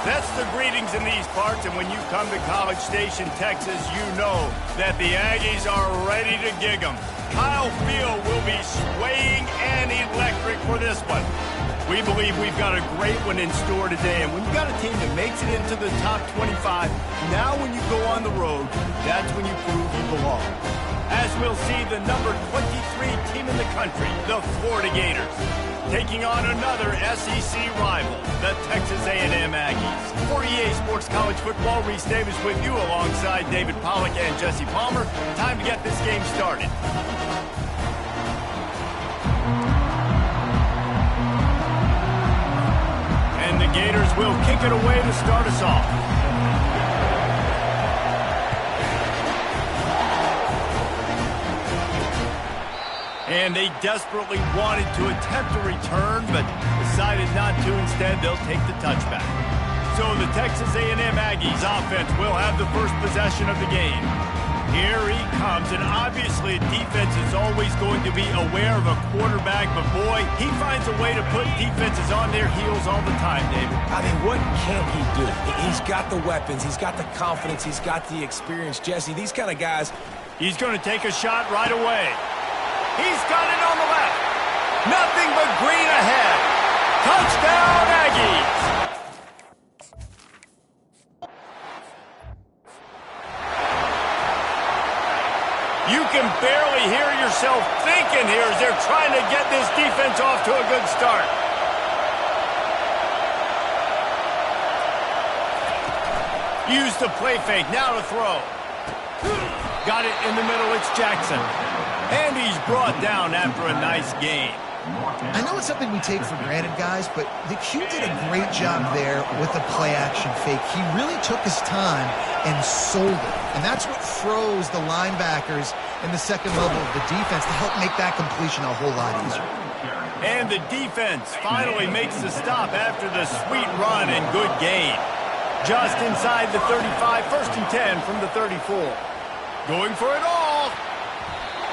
That's the greetings in these parts, and when you come to College Station, Texas, you know that the Aggies are ready to gig 'em. Kyle Field will be swaying and electric for this one. We believe we've got a great one in store today, and when you've got a team that makes it into the top 25, now when you go on the road, that's when you prove you belong. As we'll see the number 23 team in the country, the Florida Gators, taking on another SEC rival, the Texas A&M Aggies. For EA Sports College Football, Reese Davis with you alongside David Pollack and Jesse Palmer. Time to get this game started. And the Gators will kick it away to start us off. And they desperately wanted to attempt a return, but decided not to. Instead, they'll take the touchback. So the Texas A&M Aggies offense will have the first possession of the game. Here he comes, and obviously defense is always going to be aware of a quarterback, but boy, he finds a way to put defenses on their heels all the time, David. I mean, what can't he do? He's got the weapons, he's got the confidence, he's got the experience. Jesse, these kind of guys. He's going to take a shot right away. He's got it on the left. Nothing but green ahead. Touchdown, Aggies. You can barely hear yourself thinking here as they're trying to get this defense off to a good start. Use the play fake. Now to throw. Got it in the middle. It's Jackson. And he's brought down after a nice gain. I know it's something we take for granted, guys, but the Q did a great job there with the play-action fake. He really took his time and sold it. And that's what froze the linebackers in the second level of the defense to help make that completion a whole lot easier. And the defense finally makes the stop after the sweet run and good gain. Just inside the 35, 1st and 10 from the 34. Going for it all.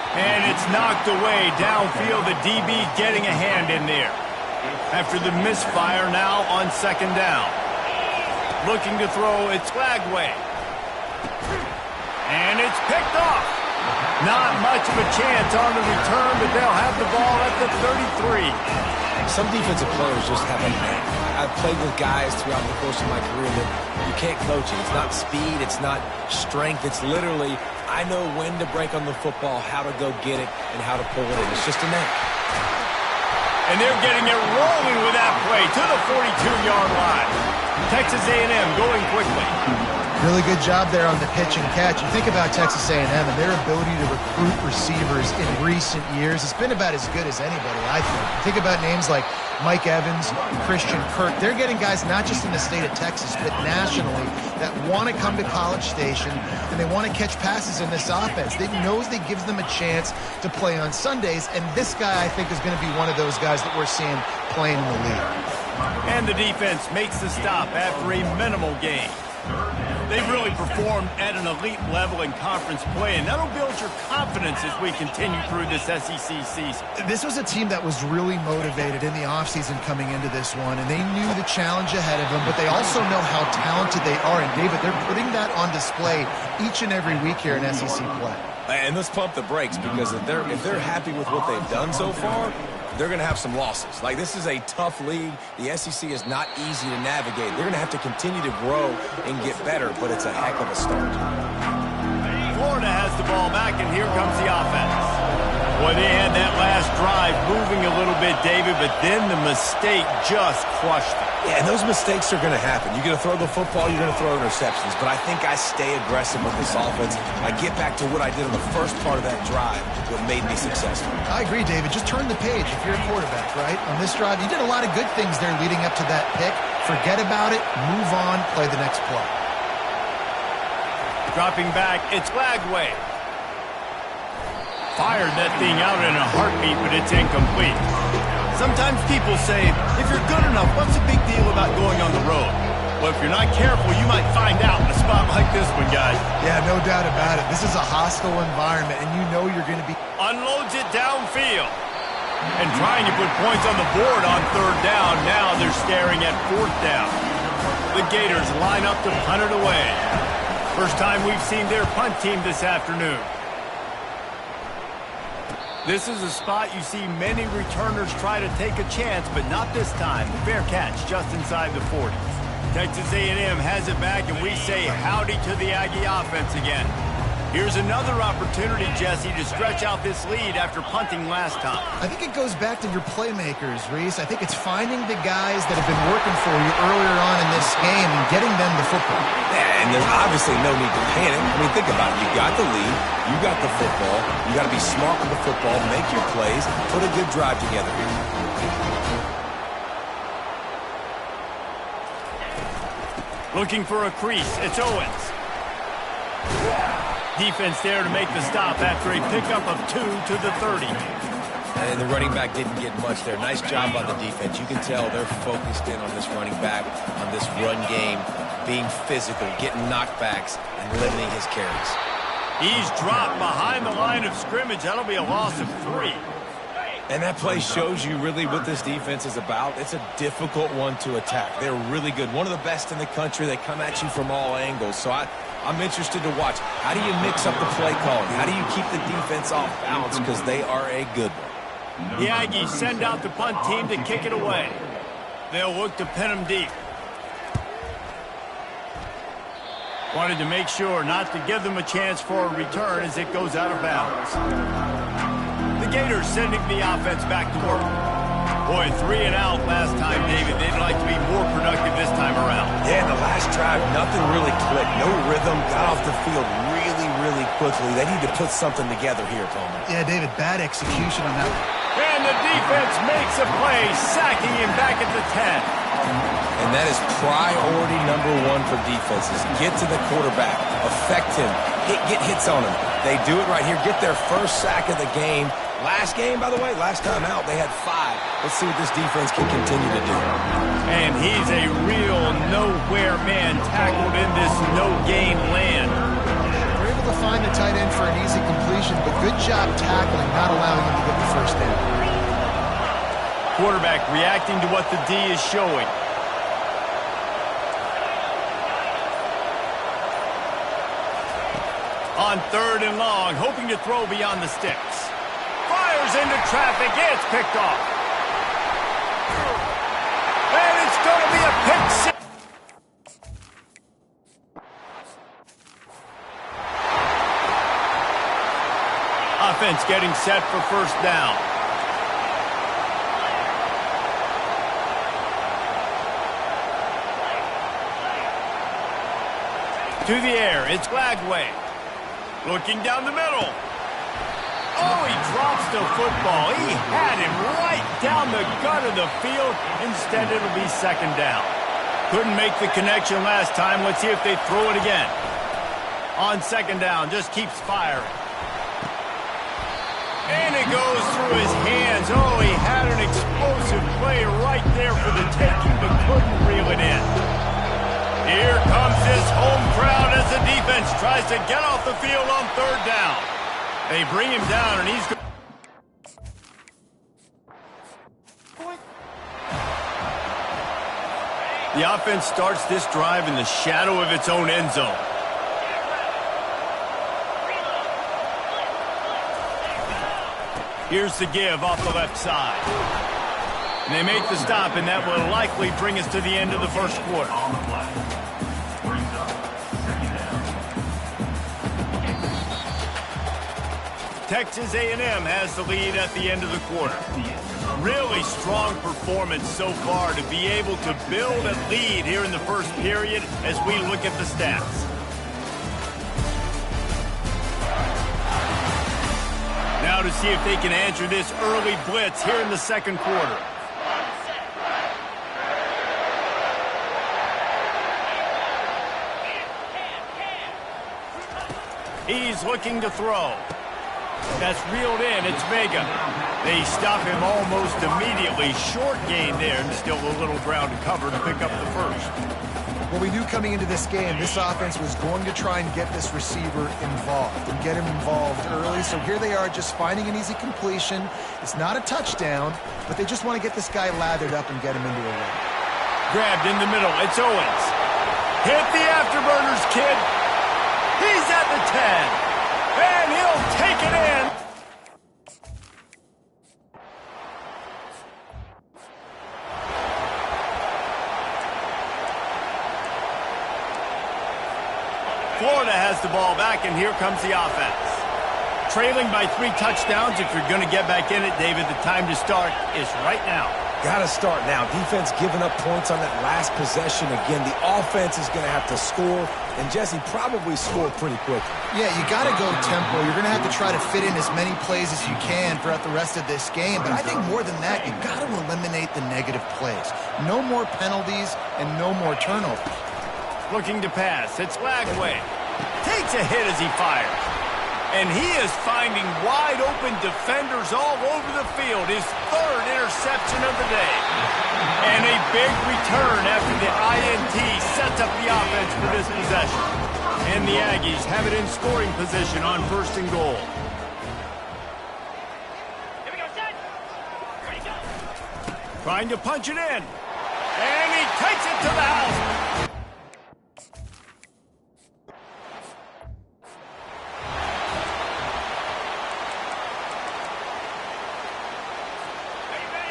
And it's knocked away downfield. The DB getting a hand in there. After the misfire now on 2nd down. Looking to throw, it's Flagway. And it's picked off. Not much of a chance on the return, but they'll have the ball at the 33. Some defensive players just have a knack. I've played with guys throughout the course of my career that you can't coach it. It's not speed, it's not strength. It's literally, I know when to break on the football, how to go get it, and how to pull it in. It's just a knack. And they're getting it rolling with that play to the 42-yard line. Texas A&M going quickly. Really good job there on the pitch and catch. You think about Texas A&M and their ability to recruit receivers in recent years. It's been about as good as anybody, I think. Think about names like Mike Evans, Christian Kirk. They're getting guys not just in the state of Texas, but nationally that want to come to College Station and they want to catch passes in this offense. They knows they gives them a chance to play on Sundays, and this guy, I think, is going to be one of those guys that we're seeing playing in the league. And the defense makes the stop after a minimal gain. They've really performed at an elite level in conference play, and that'll build your confidence as we continue through this SEC season. This was a team that was really motivated in the offseason coming into this one, and they knew the challenge ahead of them, but they also know how talented they are. And, David, they're putting that on display each and every week here in SEC play. And let's pump the brakes, because if they're happy with what they've done so far, they're going to have some losses. Like, this is a tough league. The SEC is not easy to navigate. They're going to have to continue to grow and get better, but it's a heck of a start. Florida has the ball back, and here comes the offense. Boy, they had that last drive moving a little bit, David, but then the mistake just crushed them. Yeah, and those mistakes are going to happen. You're going to throw the football, you're going to throw interceptions, but I think I stay aggressive with this offense. I get back to what I did in the first part of that drive, what made me successful. I agree, David. Just turn the page if you're a quarterback, right? On this drive, you did a lot of good things there leading up to that pick. Forget about it, move on, play the next play. Dropping back, it's Flagway. Fired that thing out in a heartbeat, but it's incomplete. Sometimes people say, if you're good enough, what's the big deal about going on the road? Well, if you're not careful, you might find out in a spot like this one, guys. Yeah, no doubt about it. This is a hostile environment, and you know you're going to be... Unloads it downfield. And trying to put points on the board on 3rd down. Now they're staring at 4th down. The Gators line up to punt it away. First time we've seen their punt team this afternoon. This is a spot you see many returners try to take a chance, but not this time. Fair catch just inside the 40. Texas A&M has it back, and we say howdy to the Aggie offense again. Here's another opportunity, Jesse, to stretch out this lead after punting last time. I think it goes back to your playmakers, Reese. I think it's finding the guys that have been working for you earlier on in this game and getting them the football. Yeah, and there's obviously no need to panic. I mean, think about it. You got the lead. You got the football. You got to be smart with the football, make your plays, put a good drive together here. Looking for a crease. It's Owens. Defense there to make the stop after a pickup of 2 to the 30. And the running back didn't get much there. Nice job on the defense. You can tell they're focused in on this running back, on this run game, being physical, getting knockbacks, and limiting his carries. He's dropped behind the line of scrimmage. That'll be a loss of 3. And that play shows you really what this defense is about. It's a difficult one to attack. They're really good. One of the best in the country. They come at you from all angles. So I'm interested to watch. How do you mix up the play calling? How do you keep the defense off balance? Because they are a good one. The Aggies send out the punt team to kick it away. They'll look to pin them deep. Wanted to make sure not to give them a chance for a return as it goes out of bounds. The Gators sending the offense back to work. Boy, 3 and out last time, David. They'd like to be more productive this time around. Yeah, in the last drive, nothing really clicked. No rhythm. Got off the field really quickly. They need to put something together here, Palmer. Yeah, David, bad execution on that one. And the defense makes a play, sacking him back at the 10. And that is priority number 1 for defenses. Get to the quarterback. Affect him. Get hits on him. They do it right here. Get their first sack of the game. Last game, by the way, last time out, they had 5. Let's see what this defense can continue to do. And he's a real nowhere man tackled in this no-gain land. They're able to find the tight end for an easy completion, but good job tackling, not allowing him to get the first down. Quarterback reacting to what the D is showing. On 3rd and long, hoping to throw beyond the sticks. Fires into traffic. It's picked off. And it's going to be a pick six. Offense getting set for first down. To the air, it's Glagway. Looking down the middle. Oh, he drops the football. He had him right down the gut of the field. Instead, it'll be 2nd down. Couldn't make the connection last time. Let's see if they throw it again. On 2nd down, just keeps firing. And it goes through his hands. Oh, he had an explosive play right there for the taking, but couldn't reel it in. Here comes this home crowd as the defense tries to get off the field on 3rd down. They bring him down, and he's... The offense starts this drive in the shadow of its own end zone. Here's the give off the left side. And they make the stop, and that will likely bring us to the end of the first quarter. Texas A&M has the lead at the end of the quarter. Really strong performance so far to be able to build a lead here in the first period as we look at the stats. Now to see if they can answer this early blitz here in the 2nd quarter. He's looking to throw. That's reeled in. It's Vega. They stop him almost immediately. Short gain there, and still a little ground to cover to pick up the first. Well, we knew coming into this game, this offense was going to try and get this receiver involved and get him involved early. So here they are just finding an easy completion. It's not a touchdown, but they just want to get this guy lathered up and get him into a run. Grabbed in the middle. It's Owens. Hit the afterburners, kid. He's at the 10. And he'll take it in. Florida has the ball back, and here comes the offense. Trailing by 3 touchdowns. If you're going to get back in it, David, the time to start is right now. Got to start now. Defense giving up points on that last possession. Again, the offense is going to have to score, and Jesse probably score pretty quickly. Yeah, you got to go tempo. You're going to have to try to fit in as many plays as you can throughout the rest of this game. But I think more than that, you got to eliminate the negative plays. No more penalties and no more turnovers. Looking to pass. It's Lagway. Takes a hit as he fires. And he is finding wide-open defenders all over the field. His 3rd interception of the day. And a big return after the INT sets up the offense for this possession. And the Aggies have it in scoring position on 1st and goal. Here we go, set. Ready, go. Trying to punch it in. And he takes it to the house.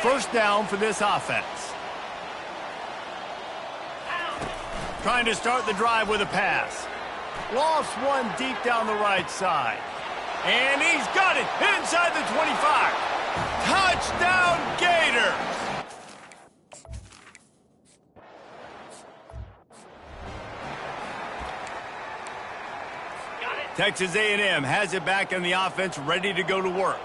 First down for this offense. Trying to start the drive with a pass. Lost one deep down the right side. And he's got it inside the 25. Touchdown Gators! Texas A&M has it back in the offense, ready to go to work.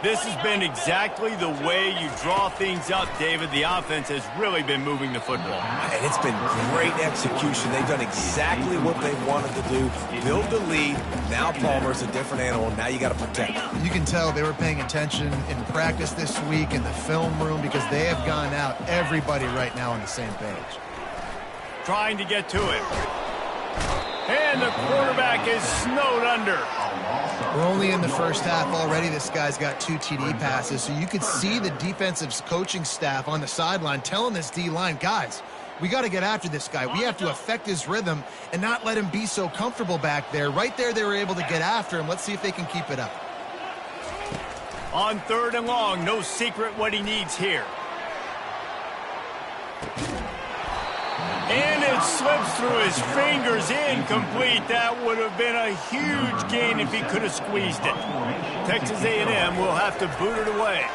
This has been exactly the way you draw things up, David. The offense has really been moving the football. And it's been great execution. They've done exactly what they wanted to do. Build the lead. Now Palmer's a different animal. Now you got to protect him. You can tell they were paying attention in practice this week in the film room because they have gone out, everybody right now on the same page. Trying to get to it. And the quarterback is snowed under. We're only in the first half already. This guy's got 2 TD passes, so you could see the defensive coaching staff on the sideline telling this D-line, guys, we got to get after this guy. We have to affect his rhythm and not let him be so comfortable back there. Right there, they were able to get after him. Let's see if they can keep it up. On 3rd and long, no secret what he needs here. And it slips through his fingers, incomplete. That would have been a huge gain if he could have squeezed it. Texas A&M will have to boot it away.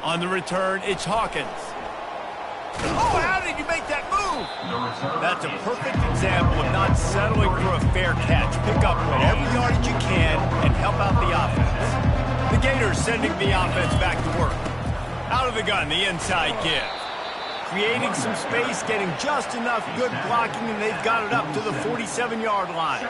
On the return, it's Hawkins. Oh, how did you make that move? That's a perfect example of not settling for a fair catch. Pick up whatever yardage you can and help out the offense. The Gators sending the offense back to work. Out of the gun, the inside give. Creating some space, getting just enough good blocking, and they've got it up to the 47-yard line.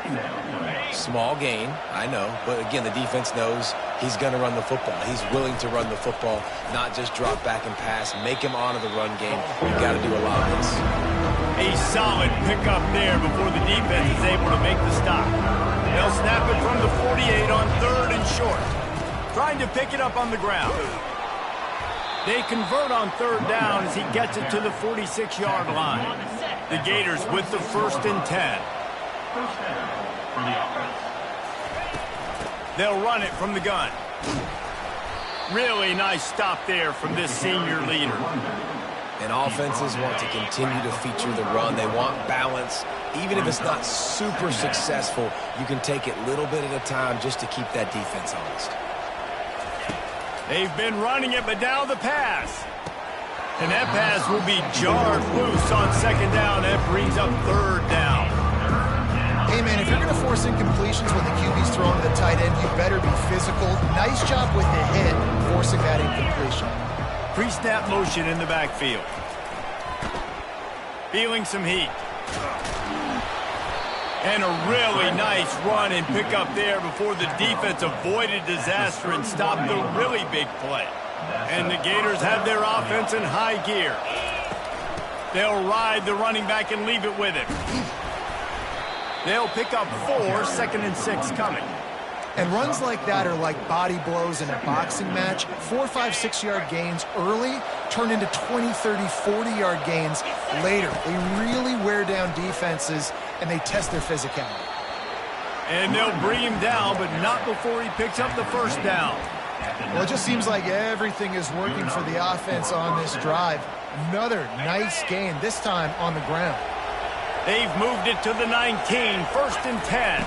Small gain, I know, but again, the defense knows he's going to run the football. He's willing to run the football, not just drop back and pass, make him honor the run game. We've got to do a lot of this. A solid pickup there before the defense is able to make the stop. They'll snap it from the 48 on 3rd and short. Trying to pick it up on the ground. They convert on 3rd down as he gets it to the 46-yard line. The Gators with the 1st and 10. They'll run it from the gun. Really nice stop there from this senior leader. And offenses want to continue to feature the run. They want balance. Even if it's not super successful, you can take it little bit at a time just to keep that defense honest. They've been running it, but now the pass. And that pass will be jarred loose on 2nd down. That brings up 3rd down. Hey, man, if you're going to force incompletions when the QB's throwing to the tight end, you better be physical. Nice job with the hit, forcing that incompletion. Pre-snap motion in the backfield. Feeling some heat. And a really nice run and pick up there before the defense avoided disaster and stopped the really big play. And the Gators have their offense in high gear. They'll ride the running back and leave it with him. They'll pick up 4, 2nd and 6 coming. And runs like that are like body blows in a boxing match. 4, 5, 6-yard gains early turn into 20, 30, 40-yard gains later. They really wear down defenses, and they test their physicality. And they'll bring him down, but not before he picks up the first down. Well, it just seems like everything is working for the offense on this drive. Another nice gain, this time on the ground. They've moved it to the 19, 1st and 10.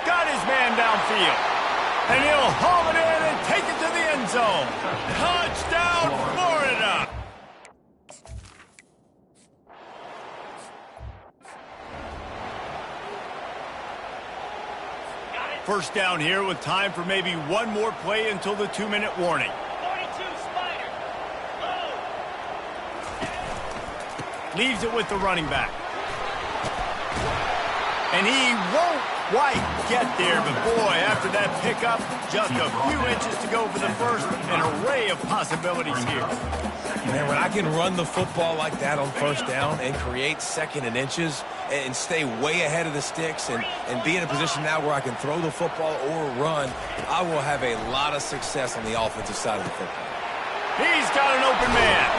Got his man downfield. And he'll haul it in and take it to the end zone. Touchdown, Florida! First down here with time for maybe one more play until the 2-minute warning. 42, Spider. Low. Leaves it with the running back. And he won't quite get there, but boy, after that pickup, just a few inches to go for the first. An array of possibilities here. Man, when I can run the football like that on first down and create 2nd and inches and stay way ahead of the sticks and be in a position now where I can throw the football or run, I will have a lot of success on the offensive side of the football. He's got an open man.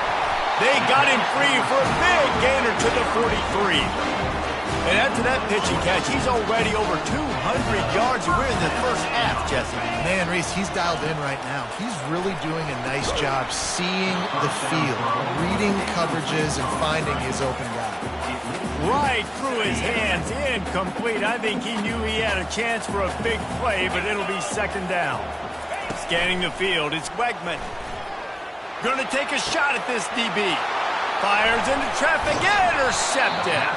They got him free for a big gainer to the 43. And after that pitch and catch, he's already over 200 yards. We're in the first half, Jesse. Man, Reese, he's dialed in right now. He's really doing a nice job seeing the field, reading coverages, and finding his open guy. Right through his hands, incomplete. I think he knew he had a chance for a big play, but it'll be 2nd down. Scanning the field, it's Wegman. Gonna take a shot at this DB. Fires into traffic, intercepted.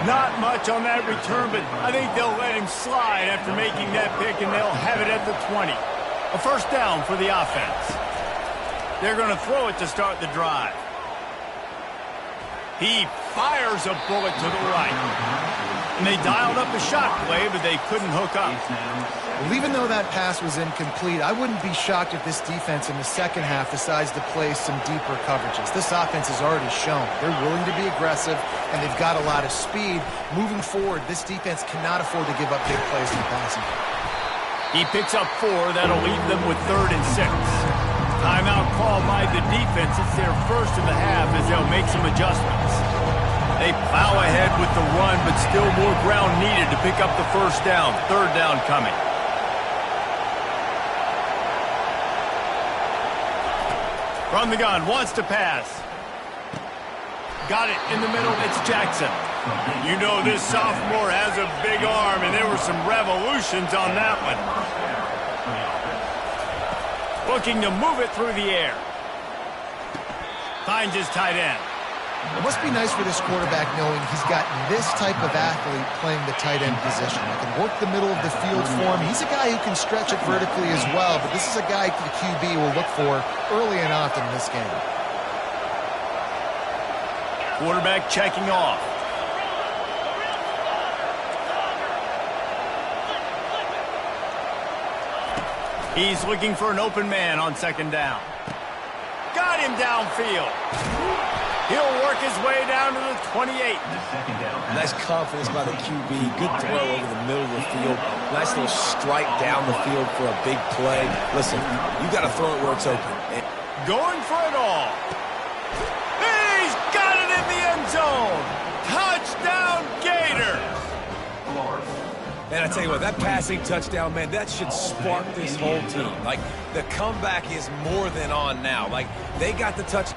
Not much on that return, but I think they'll let him slide after making that pick, and they'll have it at the 20. A first down for the offense. They're going to throw it to start the drive. He fires a bullet to the right. And they dialed up a shot play, but they couldn't hook up. Well, even though that pass was incomplete, I wouldn't be shocked if this defense in the second half decides to play some deeper coverages. This offense has already shown they're willing to be aggressive, and they've got a lot of speed. Moving forward, this defense cannot afford to give up big plays in the passing game. He picks up 4. That'll leave them with 3rd and 6. Timeout called by the defense. It's their first of the half as they'll make some adjustments. They plow ahead with the run, but still more ground needed to pick up the first down. 3rd down coming. From the gun, wants to pass. Got it in the middle, it's Jackson. You know this sophomore has a big arm, and there were some revolutions on that one. Looking to move it through the air. Finds his tight end. It must be nice for this quarterback knowing he's got this type of athlete playing the tight end position. He can work the middle of the field for him. He's a guy who can stretch it vertically as well, but this is a guy the QB will look for early and often in this game. Quarterback checking off. He's looking for an open man on 2nd down. Got him downfield. He'll work his way down to the 28. Nice confidence by the QB. Good throw over the middle of the field. Nice little strike down the field for a big play. Listen, you got to throw it where it's open. Going for it all. He's got it in the end zone. Touchdown, Gators. And I tell you what, that passing touchdown, man, that should spark this whole team. Like, the comeback is more than on now. Like, they got the touch.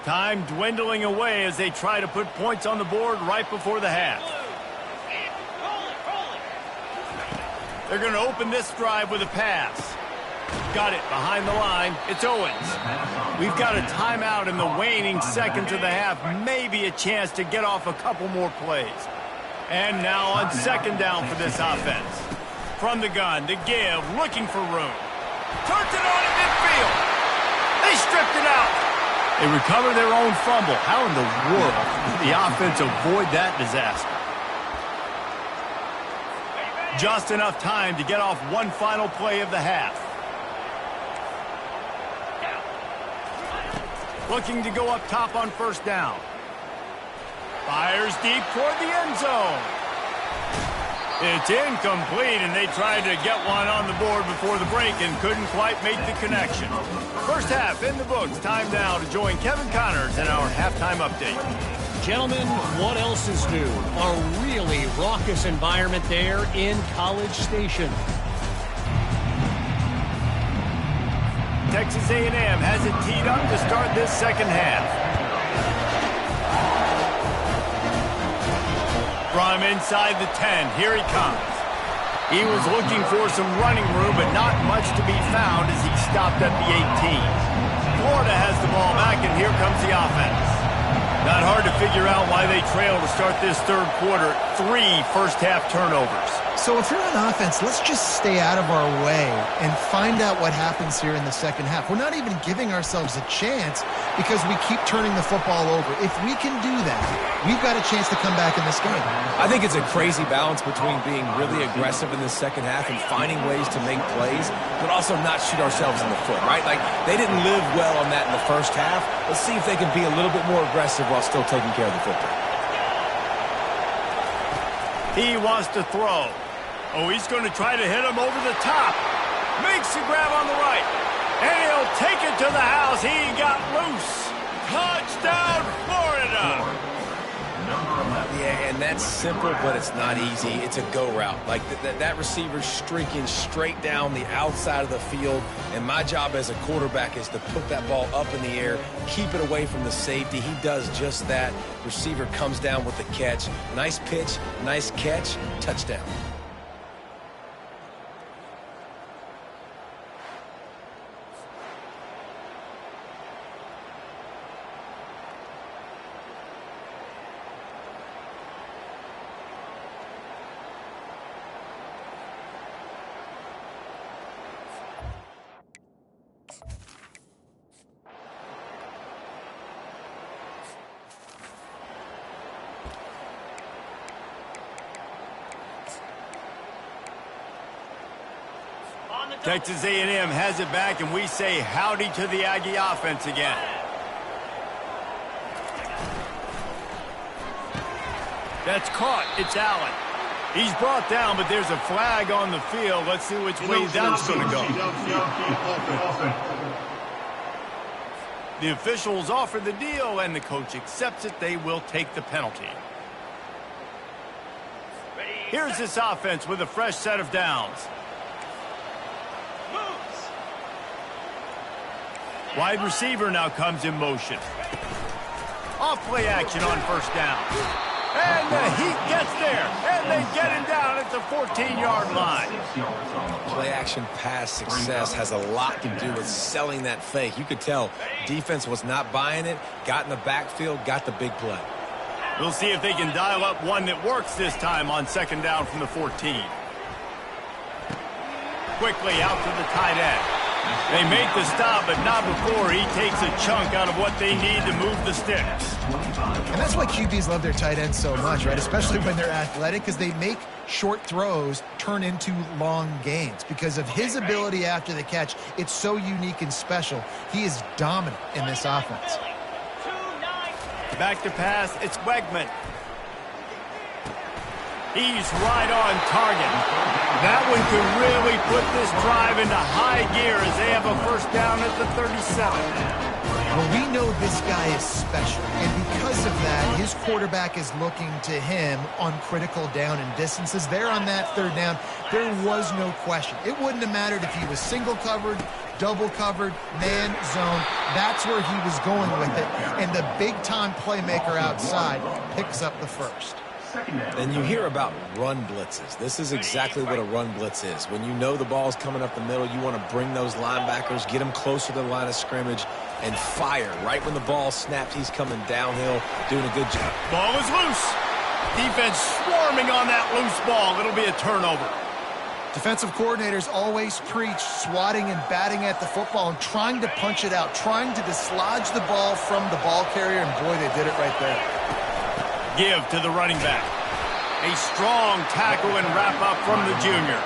Time dwindling away as they try to put points on the board right before the half. They're going to open this drive with a pass. Got it behind the line. It's Owens. We've got a timeout in the waning seconds of the half. Maybe a chance to get off a couple more plays. And now on 2nd down for this offense. From the gun, the give, looking for room. Turns it on at midfield. They stripped it out. They recover their own fumble. How in the world did the offense avoid that disaster? Just enough time to get off one final play of the half. Looking to go up top on first down. Fires deep toward the end zone. It's incomplete, and they tried to get one on the board before the break and couldn't quite make the connection. First half in the books. Time now to join Kevin Connors in our halftime update. Gentlemen, what else is new? A really raucous environment there in College Station. Texas A&M has it teed up to start this second half. From inside the 10, here he comes. He was looking for some running room, but not much to be found as he stopped at the 18. Florida has the ball back, and here comes the offense. Not hard to figure out why they trail to start this third quarter. 3 first-half turnovers. So if you're on offense, let's just stay out of our way and find out what happens here in the second half. We're not even giving ourselves a chance because we keep turning the football over. If we can do that, we've got a chance to come back in this game. I think it's a crazy balance between being really aggressive in the second half and finding ways to make plays, but also not shoot ourselves in the foot, right? Like, they didn't live well on that in the first half. Let's see if they can be a little bit more aggressive while still taking care of the football. He wants to throw. Oh, he's going to try to hit him over the top. Makes the grab on the right. And he'll take it to the house. He got loose. Touchdown, Florida. Yeah, and that's simple, but it's not easy. It's a go route. Like, that receiver's streaking straight down the outside of the field, and my job as a quarterback is to put that ball up in the air, keep it away from the safety. He does just that. Receiver comes down with the catch. Nice pitch, nice catch, touchdown. Texas A&M has it back, and we say howdy to the Aggie offense again. That's caught. It's Allen. He's brought down, but there's a flag on the field. Let's see which way that's going to go. The officials offer the deal, and the coach accepts it. They will take the penalty. Here's this offense with a fresh set of downs. Wide receiver now comes in motion. Off play action on first down. And the Heat gets there. And they get him down at the 14-yard line. Play action pass success has a lot to do with selling that fake. You could tell defense was not buying it, got in the backfield, got the big play. We'll see if they can dial up one that works this time on second down from the 14. Quickly out to the tight end. They make the stop, but not before he takes a chunk out of what they need to move the sticks. And that's why QBs love their tight ends so much, right? Especially when they're athletic, because they make short throws turn into long gains. Because of his ability after the catch, it's so unique and special. He is dominant in this offense. Back to pass, it's Wegman. He's right on target. That one could really put this drive into high gear as they have a first down at the 37. Well, we know this guy is special, and because of that, his quarterback is looking to him on critical down and distances. There on that third down, there was no question. It wouldn't have mattered if he was single covered, double covered, man zone. That's where he was going with it, and the big-time playmaker outside picks up the first. And you hear about run blitzes. This is exactly what a run blitz is. When you know the ball's coming up the middle, you want to bring those linebackers, get them closer to the line of scrimmage, and fire. Right when the ball snapped, he's coming downhill, doing a good job. Ball is loose. Defense swarming on that loose ball. It'll be a turnover. Defensive coordinators always preach swatting and batting at the football and trying to punch it out, trying to dislodge the ball from the ball carrier, and boy, they did it right there. Give to the running back. A strong tackle and wrap up from the junior.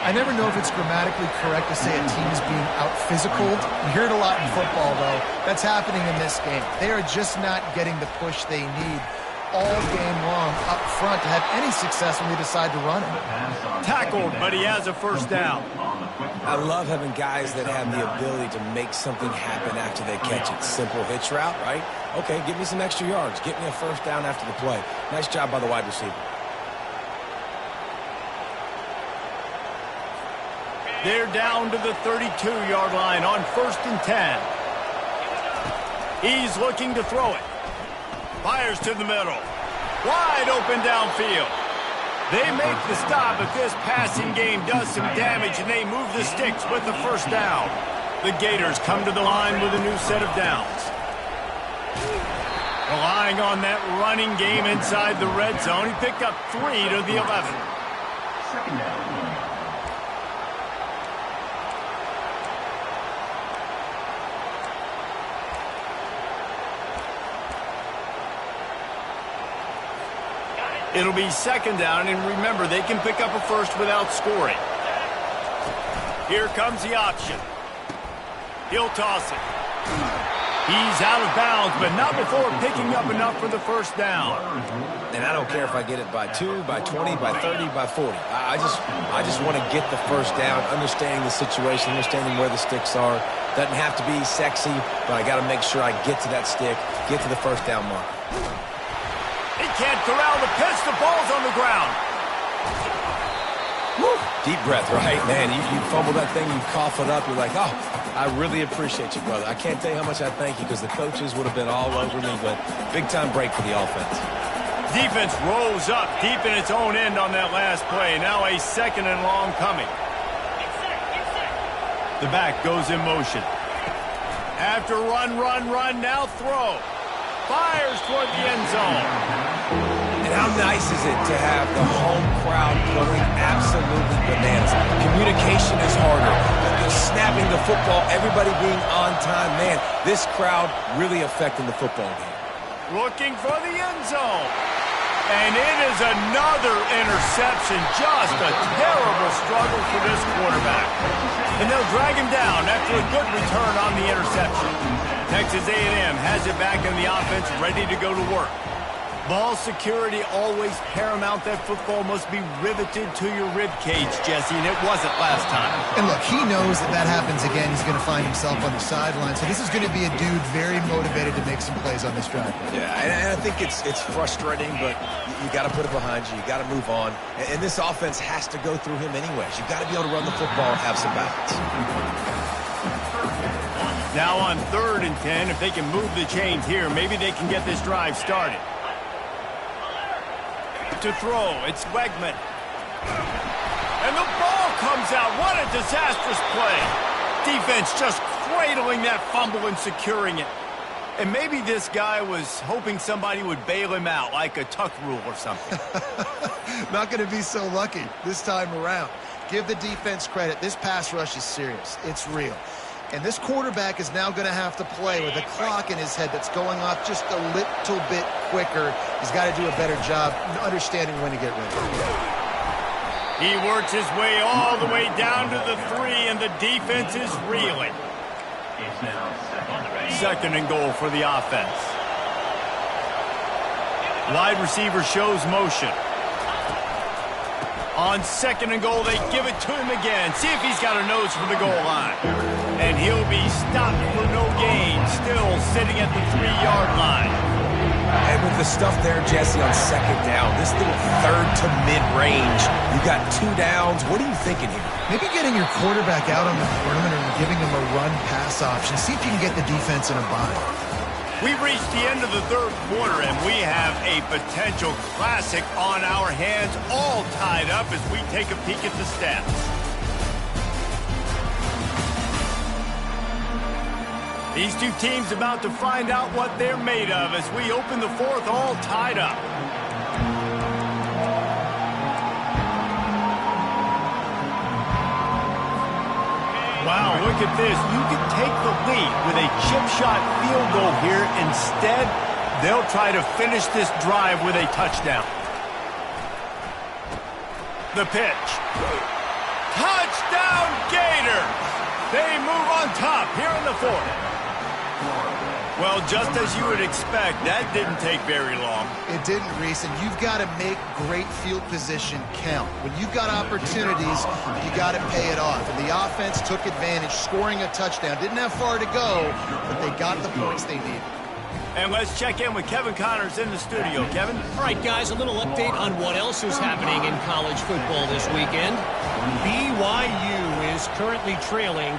I never know if it's grammatically correct to say a team is being out-physicaled. You hear it a lot in football, though. That's happening in this game. They are just not getting the push they need all game long up front to have any success when they decide to run it. Tackled, but he has a first down. I love having guys that have the ability to make something happen after they catch it. Simple hitch route, right? Okay, give me some extra yards. Get me a first down after the play. Nice job by the wide receiver. They're down to the 32-yard line on 1st and 10. He's looking to throw it. Fires to the middle. Wide open downfield. They make the stop, but this passing game does some damage, and they move the sticks with the first down. The Gators come to the line with a new set of downs. Relying on that running game inside the red zone, he picked up 3 to the 11. Second down. It'll be 2nd down, and remember, they can pick up a first without scoring. Here comes the option. He'll toss it. He's out of bounds, but not before picking up enough for the first down. And I don't care if I get it by 2, by 20, by 30, by 40. I just want to get the first down, understanding the situation, understanding where the sticks are. Doesn't have to be sexy, but I got to make sure I get to that stick, get to the first down mark. He can't corral the pitch. The ball's on the ground. Woo. Deep breath, right? Man, you fumble that thing, you cough it up, you're like, oh, I really appreciate you, brother. I can't tell you how much I thank you because the coaches would have been all over me, but big-time break for the offense. Defense rolls up deep in its own end on that last play. Now a 2nd and long coming. The back goes in motion. After run, now throw. Fires toward the end zone. And how nice is it to have the home crowd going absolutely bananas? Communication is harder. The snapping the football, everybody being on time. Man, this crowd really affecting the football game. Looking for the end zone. And it is another interception. Just a terrible struggle for this quarterback. And they'll drag him down after a good return on the interception. Texas A&M has it back in the offense, ready to go to work. Ball security always paramount. That football must be riveted to your rib cage, Jesse, and it wasn't last time. And look, he knows that happens again. He's going to find himself on the sideline. So this is going to be a dude very motivated to make some plays on this drive. Yeah, and I think it's frustrating, but you got to put it behind you. You got to move on. And this offense has to go through him anyways. You've got to be able to run the football and have some balance. Now on 3rd and 10, if they can move the chains here, maybe they can get this drive started. To throw, it's Wegman. And the ball comes out. What a disastrous play. Defense just cradling that fumble and securing it. And maybe this guy was hoping somebody would bail him out, like a tuck rule or something. Not going to be so lucky this time around. Give the defense credit. This pass rush is serious. It's real. And this quarterback is now going to have to play with a clock in his head that's going off just a little bit quicker. He's got to do a better job understanding when to get ready. He works his way all the way down to the 3, and the defense is reeling. It's now 2nd and goal for the offense. Wide receiver shows motion. On 2nd and goal, they give it to him again. See if he's got a nose for the goal line. And he'll be stopped for no gain, still sitting at the 3-yard line. And with the stuff there, Jesse, on 2nd down, this little 3rd to mid-range, you got 2 downs. What are you thinking here? Maybe getting your quarterback out on the perimeter and giving him a run-pass option. See if you can get the defense in a bind. We've reached the end of the 3rd quarter, and we have a potential classic on our hands, all tied up as we take a peek at the stats. These two teams about to find out what they're made of as we open the 4th, all tied up. Wow, look at this. You can take the lead with a chip shot field goal here. Instead, they'll try to finish this drive with a touchdown. The pitch. Touchdown Gators! They move on top here in the fourth. Well, just as you would expect, that didn't take very long. It didn't, Reese, and you've got to make great field position count. When you've got opportunities, you got to pay it off. And the offense took advantage, scoring a touchdown. Didn't have far to go, but they got the points they needed. And let's check in with Kevin Connors in the studio. Kevin? All right, guys, a little update on what else is happening in college football this weekend. BYU is currently trailing,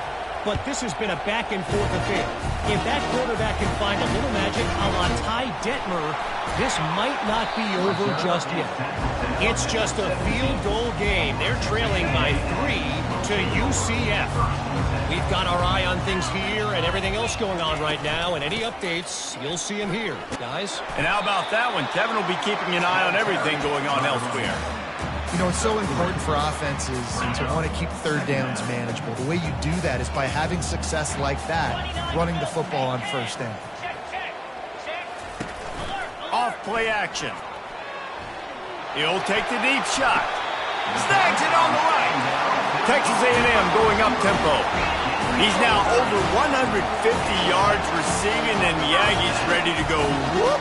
but this has been a back-and-forth affair. If that quarterback can find a little magic a la Ty Detmer, this might not be over just yet. It's just a field goal game. They're trailing by 3 to UCF. We've got our eye on things here and everything else going on right now, and any updates, you'll see them here, guys. And how about that one? Kevin will be keeping an eye on everything going on elsewhere. You know, it's so important for offenses to want to keep third downs manageable. The way you do that is by having success like that, running the football on first down. Off play action. He'll take the deep shot. Snags it on the right. Texas A&M going up tempo. He's now over 150 yards receiving, and the Aggies ready to go whoop.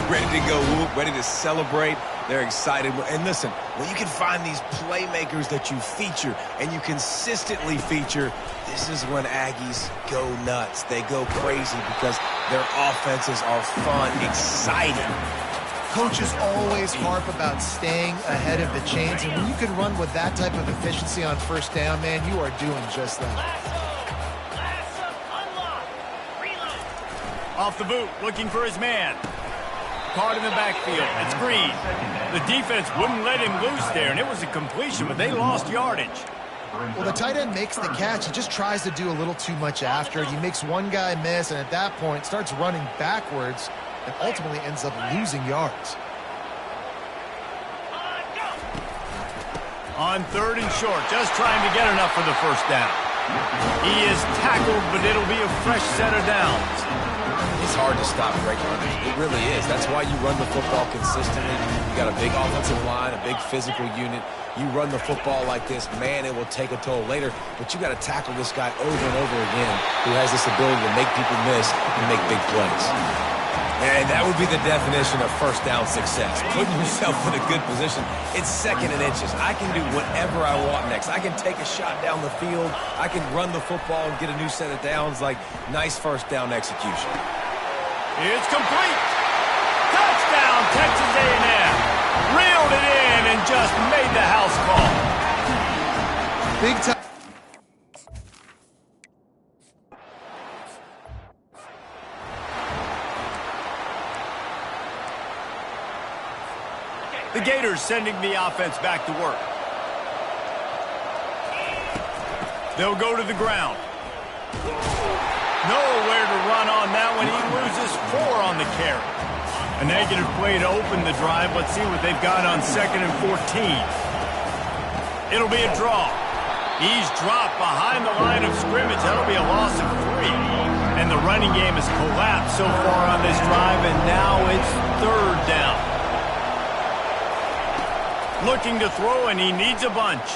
Ready to go whoop, ready to celebrate. They're excited. And listen, when you can find these playmakers that you feature and you consistently feature, this is when Aggies go nuts. They go crazy because their offenses are fun, exciting. Coaches always harp about staying ahead of the chains, and when you can run with that type of efficiency on first down, man, you are doing just that. Off the boot, looking for his man. Caught in the backfield. It's Green. The defense wouldn't let him loose there, and it was a completion, but they lost yardage. Well, the tight end makes the catch. He just tries to do a little too much after it. He makes one guy miss, and at that point starts running backwards and ultimately ends up losing yards. On third and short, just trying to get enough for the first down. He is tackled, but it'll be a fresh set of downs. It's hard to stop great runners. It really is. That's why you run the football consistently. You got a big offensive line, a big physical unit. You run the football like this, man, it will take a toll later. But you got to tackle this guy over and over again who has this ability to make people miss and make big plays. And that would be the definition of first down success. Putting yourself in a good position. It's second and inches. I can do whatever I want next. I can take a shot down the field. I can run the football and get a new set of downs. Like, nice first down execution. It's complete. Touchdown, Texas A&M. Reeled it in and just made the house call. Big time. The Gators sending the offense back to work. They'll go to the ground. Nowhere to run on that one. He loses 4 on the carry. A negative play to open the drive. Let's see what they've got on 2nd and 14. It'll be a draw. He's dropped behind the line of scrimmage. That'll be a loss of 3. And the running game has collapsed so far on this drive, and now it's 3rd down. Looking to throw, and he needs a bunch.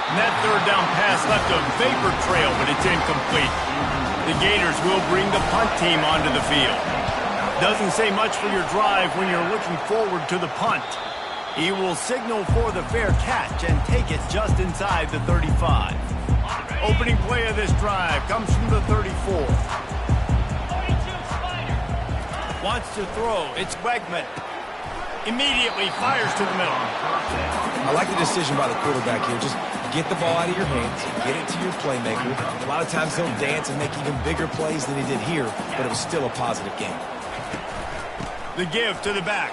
And that 3rd down pass left a vapor trail, but it's incomplete. The Gators will bring the punt team onto the field. Doesn't say much for your drive when you're looking forward to the punt. He will signal for the fair catch and take it just inside the 35. Opening play of this drive comes from the 34. Wants to throw. It's Wegman. Immediately fires to the middle. I like the decision by the quarterback here. Just get the ball out of your hands, get it to your playmaker. A lot of times he'll dance and make even bigger plays than he did here, but it was still a positive game. The give to the back.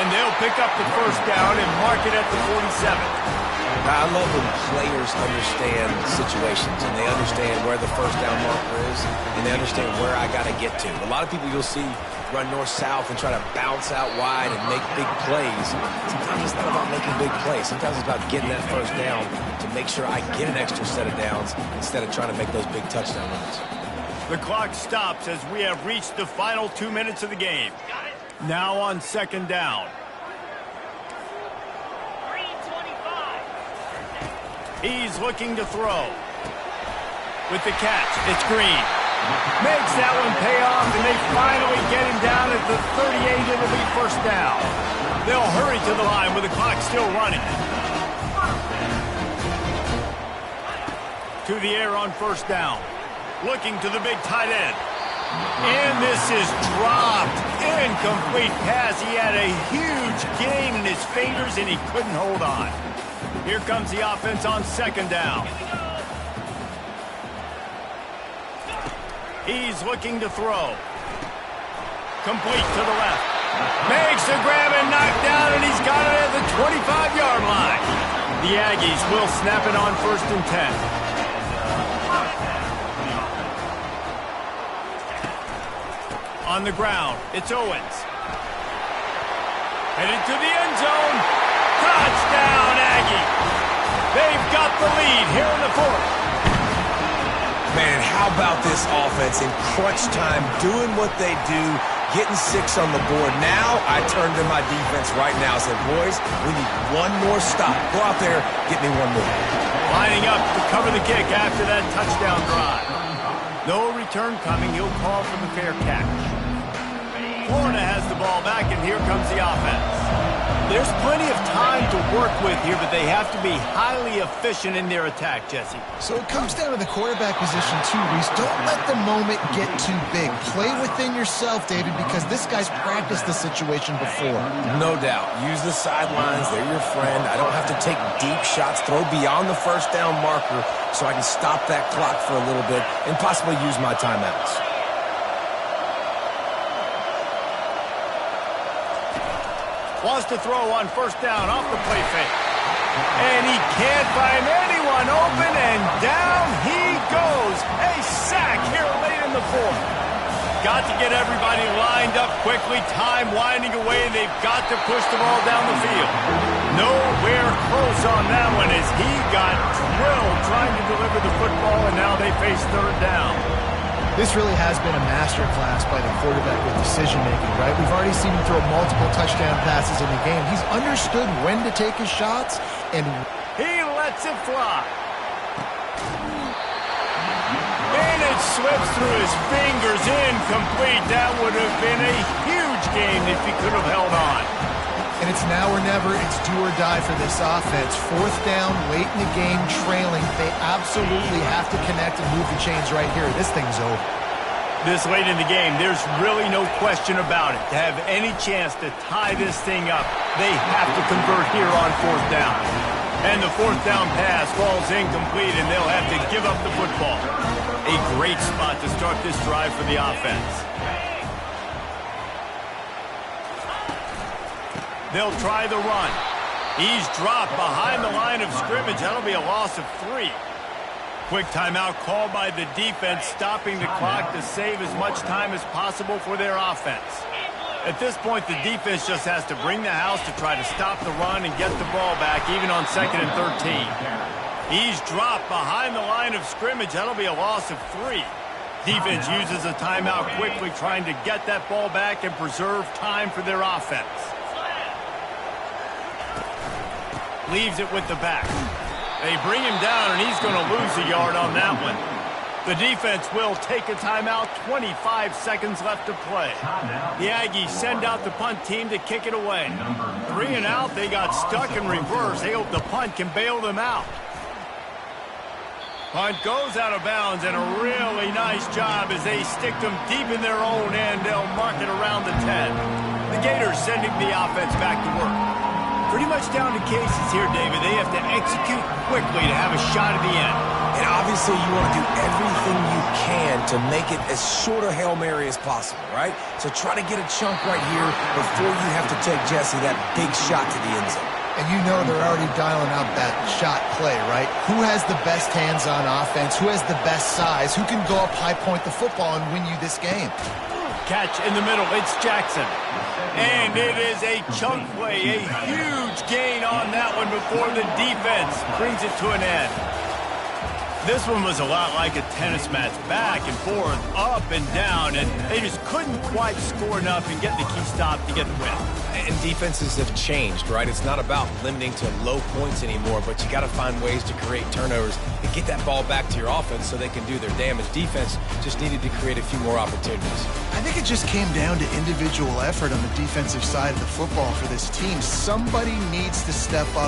And they'll pick up the first down and mark it at the 47. I love when players understand situations and they understand where the first down marker is and they understand where I got to get to. A lot of people you'll see run north-south and try to bounce out wide and make big plays. Sometimes it's not about making big plays. Sometimes it's about getting that first down to make sure I get an extra set of downs instead of trying to make those big touchdown runs. The clock stops as we have reached the final 2 minutes of the game. Now on 2nd down. He's looking to throw. With the catch, it's Green. Makes that one pay off, and they finally get him down at the 38. It'll be first down. They'll hurry to the line with the clock still running. To the air on first down. Looking to the big tight end. And this is dropped. Incomplete pass. He had a huge gain in his fingers, and he couldn't hold on. Here comes the offense on second down. He's looking to throw. Complete to the left. Makes the grab and knock down, and he's got it at the 25-yard line. The Aggies will snap it on 1st and 10. On the ground, it's Owens. Headed to the end zone. Touchdown, Aggie. They've got the lead here in the 4th. Man, how about this offense in crunch time, doing what they do, getting 6 on the board. Now I turn to my defense right now and said, boys, we need one more stop. Go out there, get me one more. Lining up to cover the kick after that touchdown drive. No return coming. He'll call for the fair catch. Florida has the ball back, and here comes the offense. There's plenty of time to work with here, but they have to be highly efficient in their attack, Jesse. So it comes down to the quarterback position too, Reese. Don't let the moment get too big. Play within yourself, David, because this guy's practiced the situation before. No doubt. Use the sidelines. They're your friend. I don't have to take deep shots, throw beyond the first down marker so I can stop that clock for a little bit and possibly use my timeouts. Wants to throw on first down off the play fake. And he can't find anyone open, and down he goes. A sack here late in the 4th. Got to get everybody lined up quickly. Time winding away, and they've got to push the ball down the field. Nowhere close on that one as he got drilled trying to deliver the football, and now they face 3rd down. This really has been a masterclass by the quarterback with decision-making, right? We've already seen him throw multiple touchdown passes in the game. He's understood when to take his shots, and he lets it fly. And it slips through his fingers, incomplete. That would have been a huge game if he could have held on. And it's now or never. It's do or die for this offense. 4th down, late in the game, trailing. They absolutely have to connect and move the chains right here. This thing's over. This late in the game, there's really no question about it. To have any chance to tie this thing up, they have to convert here on 4th down. And the 4th down pass falls incomplete, and they'll have to give up the football. A great spot to start this drive for the offense. They'll try the run. He's dropped behind the line of scrimmage. That'll be a loss of 3. Quick timeout called by the defense, stopping the clock to save as much time as possible for their offense. At this point, the defense just has to bring the house to try to stop the run and get the ball back, even on 2nd and 13. He's dropped behind the line of scrimmage. That'll be a loss of 3. Defense uses a timeout quickly, trying to get that ball back and preserve time for their offense. Leaves it with the back. They bring him down, and he's going to lose a yard on that one. The defense will take a timeout. 25 seconds left to play. The Aggies send out the punt team to kick it away. 3 and out. They got stuck in reverse. They hope the punt can bail them out. Punt goes out of bounds, and a really nice job as they stick them deep in their own end. They'll mark it around the 10. The Gators sending the offense back to work. Pretty much down to cases here, David. They have to execute quickly to have a shot at the end. And obviously you want to do everything you can to make it as short a Hail Mary as possible, right? So try to get a chunk right here before you have to take, Jesse, that big shot to the end zone. And you know they're already dialing up that shot play, right? Who has the best hands on offense? Who has the best size? Who can go up high point the football and win you this game? Catch in the middle. It's Jackson. And it is a chunk play, a huge gain on that one before the defense brings it to an end. This one was a lot like a tennis match, back and forth, up and down, and they just couldn't quite score enough and get the key stop to get the win. And defenses have changed, right? It's not about limiting to low points anymore, but you got to find ways to create turnovers and get that ball back to your offense so they can do their damage. Defense just needed to create a few more opportunities. I think it just came down to individual effort on the defensive side of the football for this team. Somebody needs to step up